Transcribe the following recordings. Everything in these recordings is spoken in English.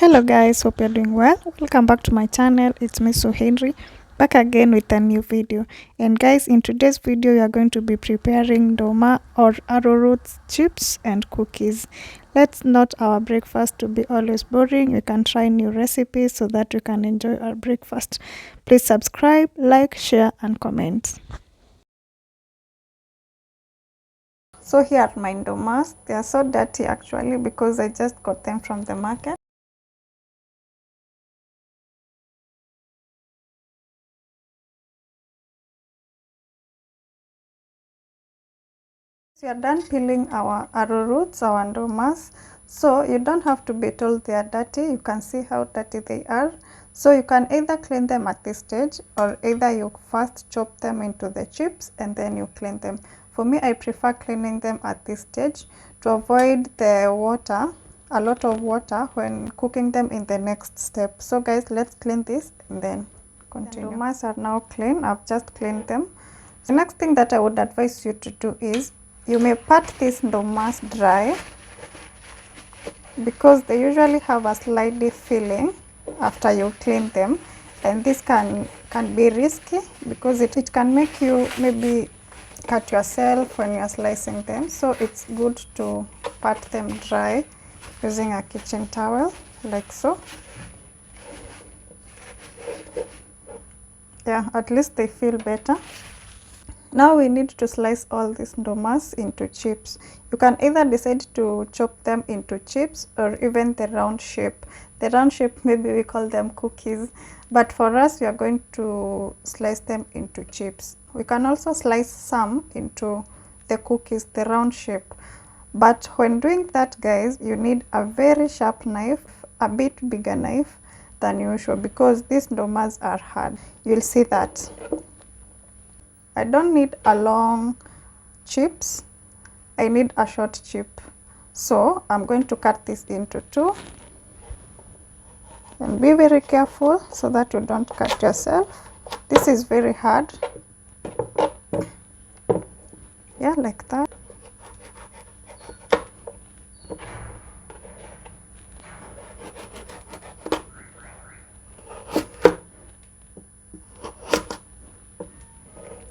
Hello guys, hope you're doing well. Welcome back to my channel. It's me, So Henry, back again with a new video. And guys, in today's video we are going to be preparing Nduma or arrowroots chips and cookies. Let's not our breakfast to be always boring. We can try new recipes so that we can enjoy our breakfast. Please subscribe, like, share and comment. So here are my Ndumas. They are so dirty actually because I just got them from the market. We are done peeling our arrowroots, our ndumas, so you don't have to be told they are dirty. You can see how dirty they are. So you can either clean them at this stage, or either you first chop them into the chips and then you clean them. For me, I prefer cleaning them at this stage to avoid the water, a lot of water when cooking them in the next step. So guys, let's clean this and then continue. The ndumas are now clean. I've just cleaned them. The next thing that I would advise you to do is you may pat these ndumas dry because they usually have a slimy feeling after you clean them, and this can be risky because it can make you maybe cut yourself when you are slicing them. So it's good to pat them dry using a kitchen towel like so. Yeah, at least they feel better. Now we need to slice all these ndumas into chips. You can either decide to chop them into chips or even the round shape. The round shape, maybe we call them cookies, but for us we are going to slice them into chips. We can also slice some into the cookies, the round shape. But when doing that guys, you need a very sharp knife, a bit bigger knife than usual because these ndumas are hard. You'll see that. I don't need a long chips, I need a short chip. So I'm going to cut this into two, and be very careful so that you don't cut yourself. This is very hard. Yeah, like that.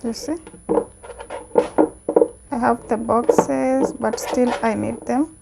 You see? I have the boxes, but still I need them.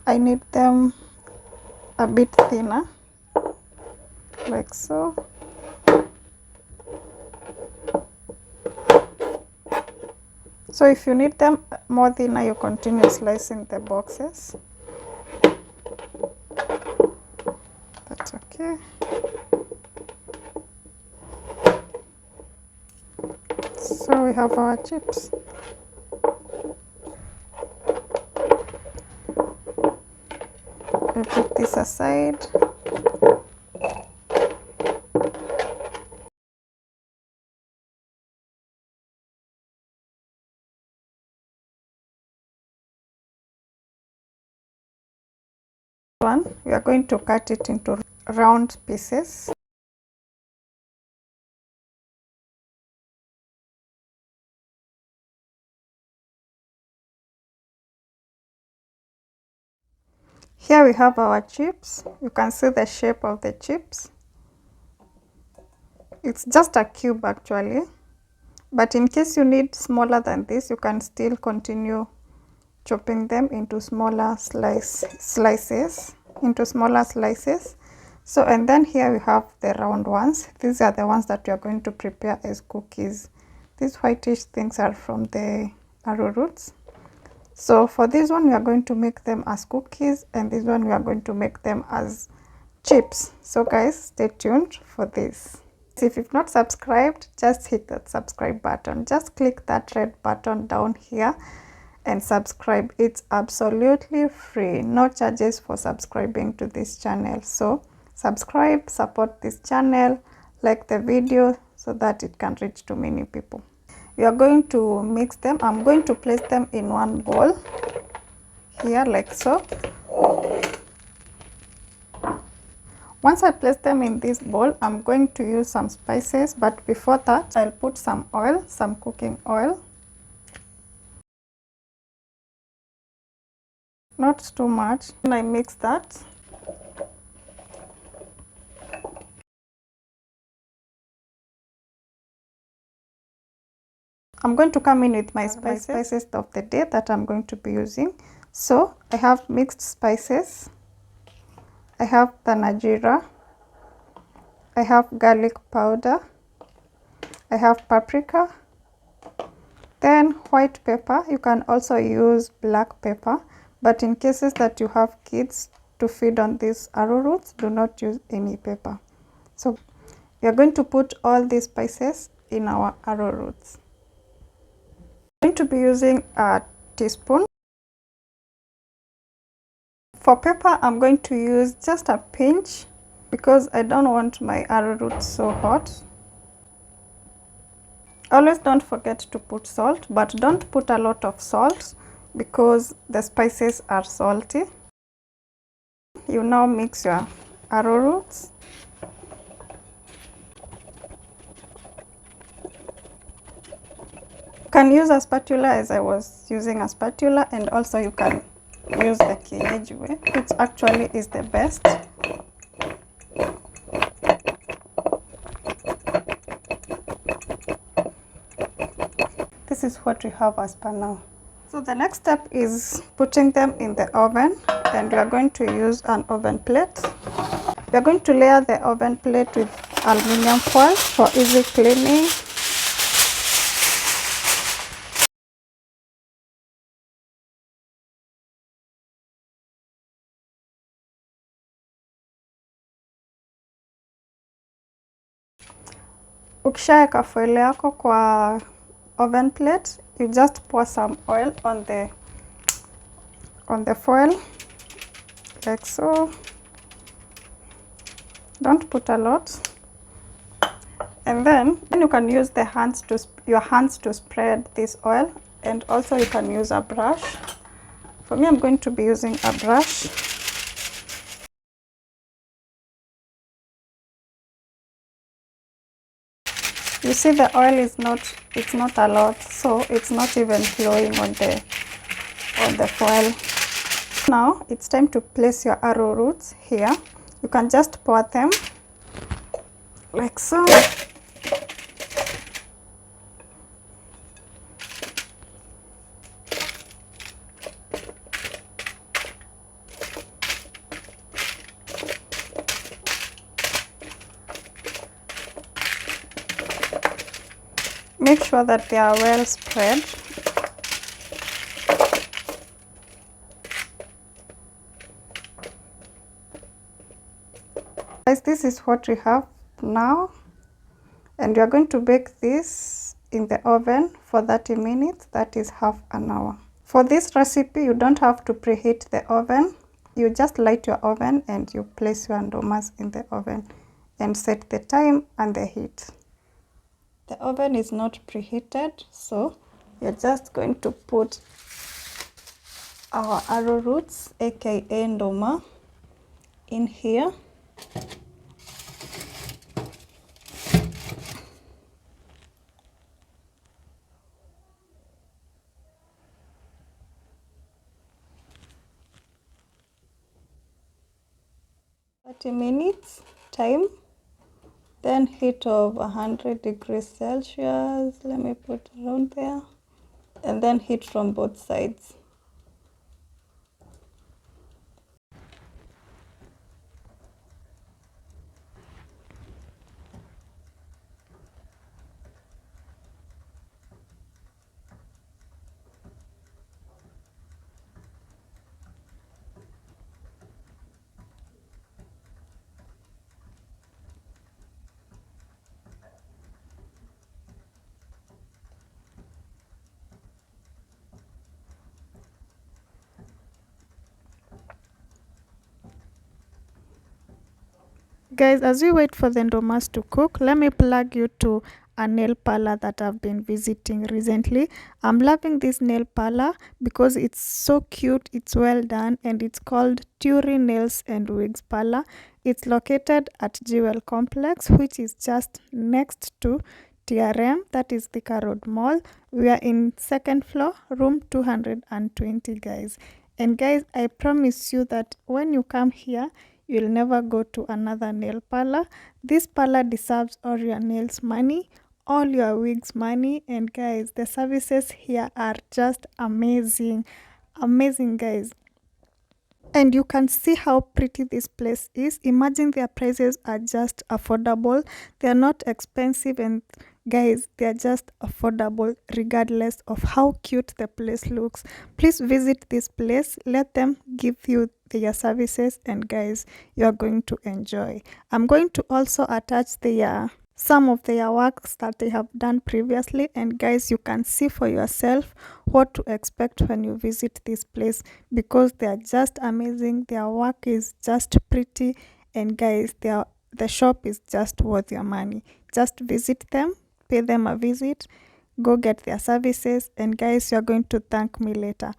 I need them a bit thinner, like so. So if you need them more thinner, you continue slicing the boxes. That's okay. So we have our chips. We put this aside. We are going to cut it into round pieces. Here we have our chips. You can see the shape of the chips. It's just a cube actually, but in case you need smaller than this, you can still continue chopping them into smaller slices. So, and then here we have the round ones. These are the ones that we are going to prepare as cookies. These whitish things are from the arrowroots. So for this one we are going to make them as cookies, and this one we are going to make them as chips. So guys, stay tuned for this. If you've not subscribed, just hit that subscribe button. Just click that red button down here and subscribe. It's absolutely free, no charges for subscribing to this channel. So subscribe, support this channel, like the video so that it can reach to many people. We are going to mix them. I'm going to place them in one bowl here like so. Once I place them in this bowl, I'm going to use some spices, but before that I'll put some oil, some cooking oil. not too much. And I mix that. I'm going to come in with my spices of the day that I'm going to be using. So I have mixed spices. I have tanajira. I have garlic powder. I have paprika. Then white pepper. You can also use black pepper, but in cases that you have kids to feed on these arrowroots, do not use any pepper. So we are going to put all these spices in our arrowroots. I'm going to be using a teaspoon. For pepper, I'm going to use just a pinch because I don't want my arrowroot so hot. Always don't forget to put salt, but don't put a lot of salt because the spices are salty. You now mix your arrowroots. You can use a spatula as I was using a spatula, and also you can use the kienyeji way, which actually is the best. This is what we have as per now. So the next step is putting them in the oven, and we are going to use an oven plate. We are going to layer the oven plate with aluminum foil for easy cleaning. Ukishaweka foil yako kwa oven plate, you just pour some oil on the foil like so. Don't put a lot. And then you can use your hands to spread this oil, and also you can use a brush. For me, I'm going to be using a brush. You see the oil it's not a lot, so it's not even flowing on the foil. Now it's time to place your arrowroots here. You can just pour them like so. Make sure that they are well spread. Guys, this is what we have now, and we are going to bake this in the oven for 30 minutes, that is half an hour. For this recipe, you don't have to preheat the oven. You just light your oven and you place your ndumas in the oven and set the time and the heat. The oven is not preheated, so we're just going to put our arrowroots, aka nduma, in here. Minutes time, then heat of 100 degrees Celsius. Let me put around there, and then heat from both sides. Guys, as we wait for the ndumas to cook, let me plug you to a nail parlor that I've been visiting recently. I'm loving this nail parlor because it's so cute, it's well done, and it's called Turi Nails and Wigs Parlor. It's located at Jewel Complex, which is just next to TRM, that is Thika Road Mall. We are in second floor, room 220, guys. And guys, I promise you that when you come here, you'll never go to another nail parlor. This parlor deserves all your nails money, all your wigs money. And guys, the services here are just amazing. Amazing, guys. And you can see how pretty this place is. Imagine their prices are just affordable. They are not expensive, and guys, they are just affordable regardless of how cute the place looks. Please visit this place. Let them give you their services, and guys, you are going to enjoy. I'm going to also attach their some of their works that they have done previously, and guys, you can see for yourself what to expect when you visit this place, because they are just amazing. Their work is just pretty, and guys, the shop is just worth your money. Just visit them, pay them a visit, go get their services, and guys, you're going to thank me later.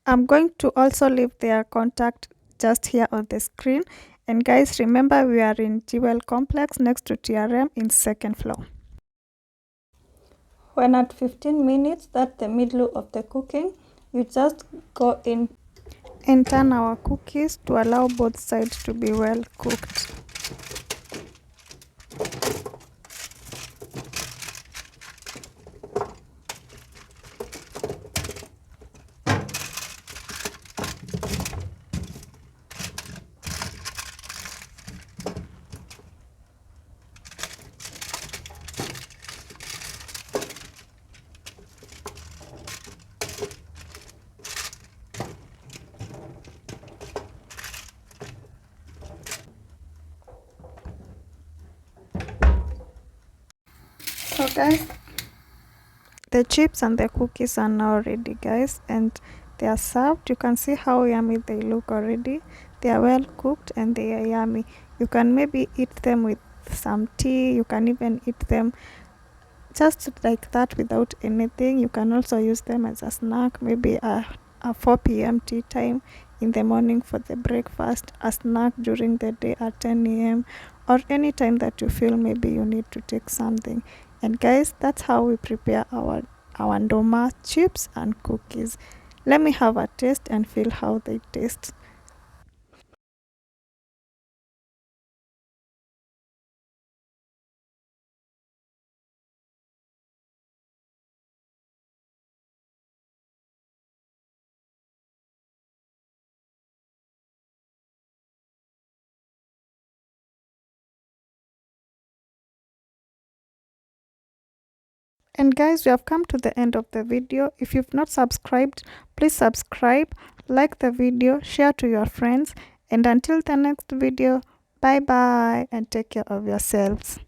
I'm going to also leave their contact just here on the screen. And guys, remember we are in Jewel Complex next to TRM in second floor. When at 15 minutes, that's the middle of the cooking, you just go in and turn our cookies to allow both sides to be well cooked. So guys, the chips and the cookies are now ready, guys, and they are served. You can see how yummy they look already. They are well cooked and they are yummy. You can maybe eat them with some tea. You can even eat them just like that without anything. You can also use them as a snack, maybe a 4 p.m. tea time in the morning for the breakfast, a snack during the day at 10 a.m., or any time that you feel maybe you need to take something. And guys, that's how we prepare our Nduma chips and cookies. Let me have a taste and feel how they taste. And guys, we have come to the end of the video. If you've not subscribed, please subscribe, like the video, share to your friends, and until the next video, bye bye and take care of yourselves.